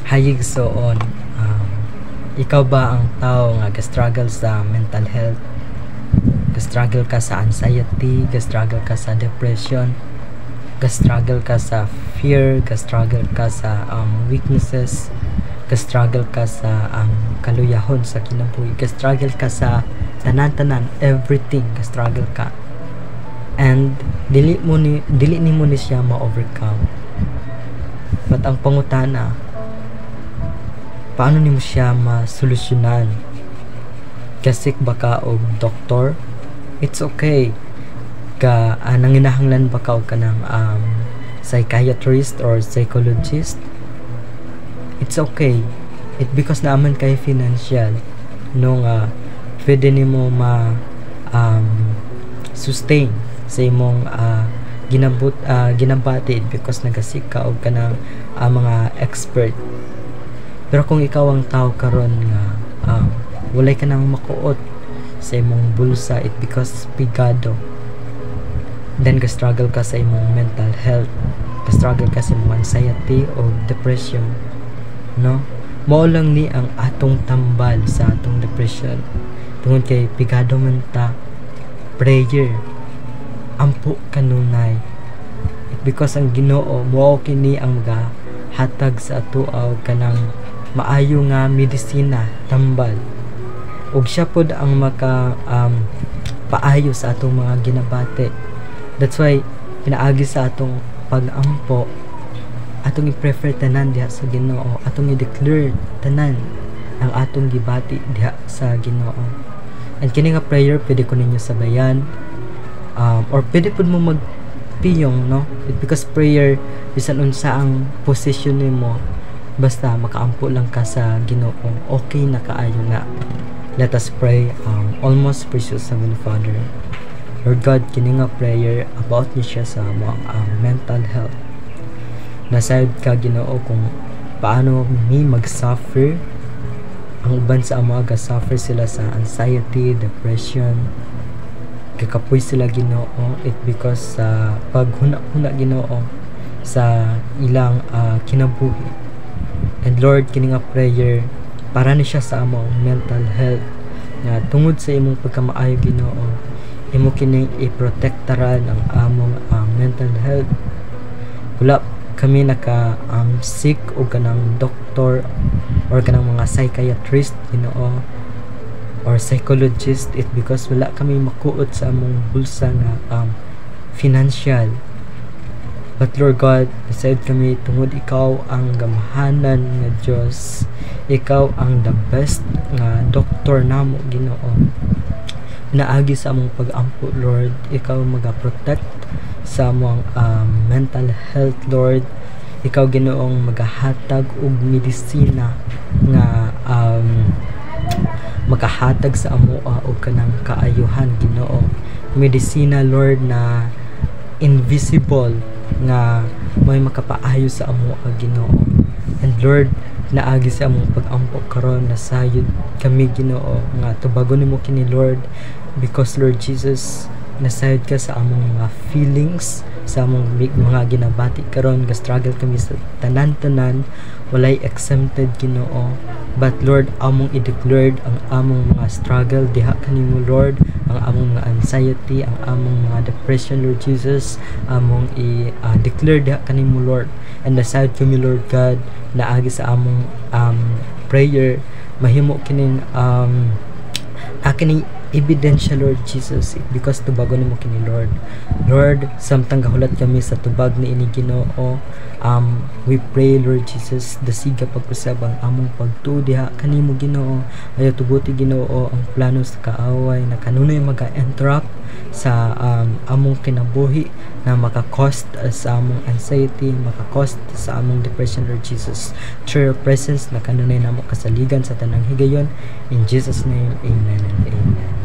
Hayig soon, ikaw ba ang tao nga ga-struggle sa mental health? Ga-struggle ka sa anxiety, ga-struggle ka sa depression, ga-struggle ka sa fear, ga-struggle ka sa weaknesses, ga-struggle ka sa kaluyahon sa kinabuhi, ga-struggle ka sa tanan-tanan, everything ga-struggle ka. And dili ni mo ni siya ma-overcome. But ang pangutana, paano nimo siya masolusyonan? Kasik ba ka og doktor? It's okay. Nanginahanglan ba ka og kanang psychiatrist or psychologist? It's okay. It because naman kay financial no nga pwede nimo sustain sa imong ginabatid because nagasik ka og kanang mga expert. Pero kung ikaw ang tao karon nga walay ka nang makuot sa imong bulsa, it because pigado, then ka-struggle ka sa imong mental health, ka-struggle ka sa imong anxiety o depression, no? Mao lang ni ang atong tambal sa atong depression tungod kay pigado man ta. Prayer ampo kanunay, it because ang Ginoo mao kini ang hatag sa ato og kanang maayo nga medisina tambal, ug siya pod ang maka paayo sa atong mga ginabate. That's why pinaagi sa atong pag-ampo, atong i-prefer tanan diha sa Ginoo, atong i-declare tanan ang atong gibati diha sa Ginoo. And kini nga prayer pwede ko ninyo sabayan, or pwede pod mo magpiyong, no? Because prayer bisan unsa ang position nimo, basta makaampo lang ka sa Ginoo, okay na kaayo na. Let us pray. Almost precious Heavenly Father, Lord God, kini nga prayer about ni siya sa mental health. Nasayod ka Ginoo kung paano mi mag-suffer ang uban sa mga ga-suffer sila sa anxiety, depression, kakapoy sila Ginoo, it because sa paghuna-huna Ginoo sa ilang kinabuhi. And Lord, kini nga prayer para ni siya sa among mental health, nga tungod sa imong pagkamaayo Ginoo, imo kini i-protectaran ang among mental health. Wala kami naka sick o kanang doctor or kanang mga psychiatrist Ginoo or psychologist, it because wala kami makuot sa among bulsa nga financial. But Lord God, aside kami tungod ikaw ang gamahanan nga Dios, ikaw ang the best nga doktor namo Ginoo. Naagi sa among pag-ampo Lord, ikaw maga-protect sa among mental health Lord. Ikaw Ginoong magahatag og medisina nga makahatag sa amo og kanang kaayuhan Ginoo. Medisina Lord na invisible nga may makapaayo sa amo Ginoo. And Lord, naagi sa among pag-ampo karon, nasayod kami Ginoo nga tubagon nimo kini Lord, because Lord Jesus, nasayod ka sa among mga feelings, sa among mga ginabati karon, ga-struggle kami sa tanan-tanan, walay exempted Ginoo. But Lord, among i-declared ang among mga struggle diha kanimo Lord, ang among mga anxiety, ang among mga depression Lord Jesus, among i-declare diha kanimo Lord. And nasayod kami Lord God, naagi sa among prayer, mahimo kining kining ebidensya Lord Jesus, because tubago nimo kini Lord. Lord, samtang gahulat kami sa tubag ni ini Ginoo, we pray Lord Jesus, dasiga pag-usab ang among pagtuo diha kanimo Ginoo. Ayo tubuti Ginoo ang plano sa kaaway na kanunay maga-interrupt sa among kinabuhi, na maka-cost sa among anxiety, maka-cost sa among depression Lord Jesus. Through your presence na kanunay namo kasaligan sa tanang higayon, in Jesus name, amen and amen.